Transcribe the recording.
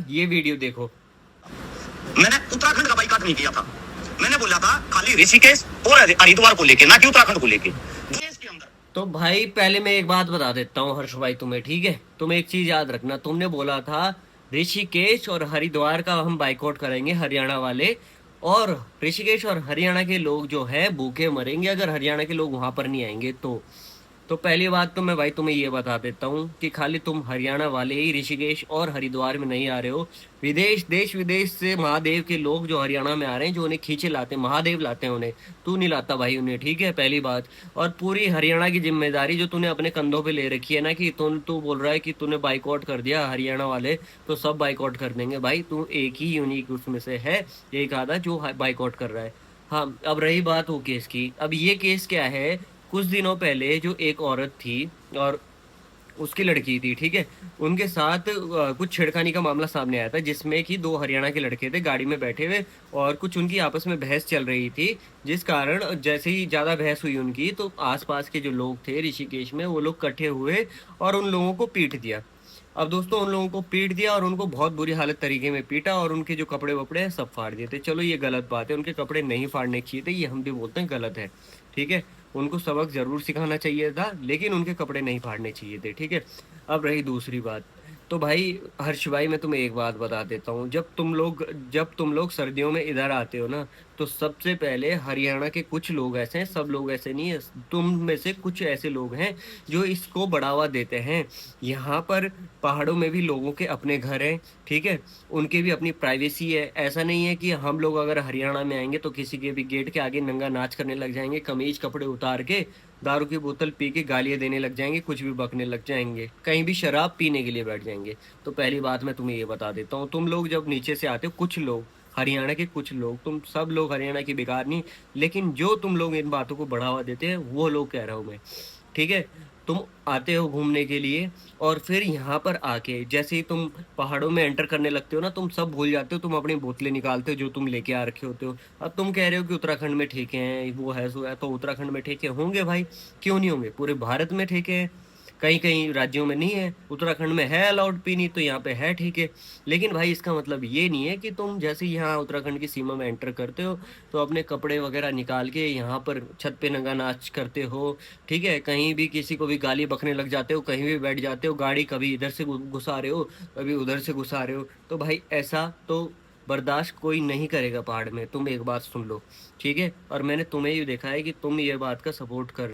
ये वीडियो देखो। मैंने उत्तराखंड का बाइकआउट नहीं किया था। मैंने बोला था खाली ऋषिकेश और हरिद्वार को लेके, ना कि उत्तराखंड को लेके। देश के अंदर तो भाई पहले मैं एक बात बता देता हूँ हर्ष भाई तुम्हें, ठीक है। तुम एक चीज याद रखना, तुमने बोला था ऋषिकेश और हरिद्वार का हम बाइकआउट करेंगे हरियाणा वाले, और ऋषिकेश और हरियाणा के लोग जो है भूखे मरेंगे अगर हरियाणा के लोग वहां पर नहीं आएंगे तो पहली बात तो मैं भाई तुम्हें ये बता देता हूँ कि खाली तुम हरियाणा वाले ही ऋषिकेश और हरिद्वार में नहीं आ रहे हो। देश विदेश से महादेव के लोग जो हरियाणा में आ रहे हैं, जो उन्हें खींचे लाते हैं, महादेव लाते हैं उन्हें। तू नहीं लाता भाई उन्हें, ठीक है, पहली बात। और पूरी हरियाणा की जिम्मेदारी जो तूने अपने कंधों पे ले रखी है ना, कि तू बोल रहा है कि तूने बाइकआउट कर दिया हरियाणा वाले तो सब बाइकआउट कर देंगे। भाई तू एक ही यूनिक उसमें से है, एक आधा जो बाइकआउट कर रहा है। हाँ, अब रही बात वो केस की। अब ये केस क्या है, कुछ दिनों पहले जो एक औरत थी और उसकी लड़की थी, ठीक है, उनके साथ कुछ छेड़खानी का मामला सामने आया था, जिसमें कि दो हरियाणा के लड़के थे गाड़ी में बैठे हुए और कुछ उनकी आपस में बहस चल रही थी, जिस कारण जैसे ही ज़्यादा बहस हुई उनकी तो आसपास के जो लोग थे ऋषिकेश में वो लोग इकट्ठे हुए और उन लोगों को पीट दिया। अब दोस्तों उन लोगों को पीट दिया और उनको बहुत बुरी हालत तरीके में पीटा और उनके जो कपड़े वपड़े हैं सब फाड़ दिए थे। चलो ये गलत बात है, उनके कपड़े नहीं फाड़ने चाहिए थे, ये हम भी बोलते हैं गलत है, ठीक है। उनको सबक जरूर सिखाना चाहिए था, लेकिन उनके कपड़े नहीं फाड़ने चाहिए थे, ठीक है। अब रही दूसरी बात, तो भाई हर्ष भाई मैं तुम्हें एक बात बता देता हूँ, जब तुम लोग सर्दियों में इधर आते हो ना, तो सबसे पहले हरियाणा के कुछ लोग ऐसे हैं, सब लोग ऐसे नहीं है, तुम में से कुछ ऐसे लोग हैं जो इसको बढ़ावा देते हैं। यहाँ पर पहाड़ों में भी लोगों के अपने घर हैं, ठीक है, उनकी भी अपनी प्राइवेसी है। ऐसा नहीं है कि हम लोग अगर हरियाणा में आएंगे तो किसी के भी गेट के आगे नंगा नाच करने लग जाएंगे, कमीज कपड़े उतार के दारू की बोतल पी के गालियां देने लग जाएंगे, कुछ भी बकने लग जाएंगे, कहीं भी शराब पीने के लिए बैठ जाएंगे। तो पहली बात मैं तुम्हें ये बता देता हूँ, तुम लोग जब नीचे से आते हो, कुछ लोग हरियाणा के, कुछ लोग, तुम सब लोग हरियाणा की बेकार नहीं, लेकिन जो तुम लोग इन बातों को बढ़ावा देते हैं वो लोग कह रहा हूँ मैं, ठीक है। तुम आते हो घूमने के लिए और फिर यहाँ पर आके जैसे ही तुम पहाड़ों में एंटर करने लगते हो ना, तुम सब भूल जाते हो, तुम अपनी बोतलें निकालते हो जो तुम लेके आ रखे होते हो। अब तुम कह रहे हो कि उत्तराखंड में ठेके हैं, वो है सो है, तो उत्तराखंड में ठेके होंगे भाई, क्यों नहीं होंगे, पूरे भारत में ठेके हैं। कहीं कहीं राज्यों में नहीं है, उत्तराखंड में है अलाउड पीनी तो यहाँ पे है, ठीक है। लेकिन भाई इसका मतलब ये नहीं है कि तुम जैसे ही यहाँ उत्तराखंड की सीमा में एंटर करते हो तो अपने कपड़े वगैरह निकाल के यहाँ पर छत पे नंगा नाच करते हो, ठीक है। कहीं भी किसी को भी गाली बकने लग जाते हो, कहीं भी बैठ जाते हो, गाड़ी कभी इधर से घुसा रहे हो, कभी उधर से घुसा रहे हो, तो भाई ऐसा तो बर्दाश्त कोई नहीं करेगा पहाड़ में। तुम एक बात सुन लो, ठीक है, और मैंने तुम्हें ही देखा है कि तुम ये बात का सपोर्ट कर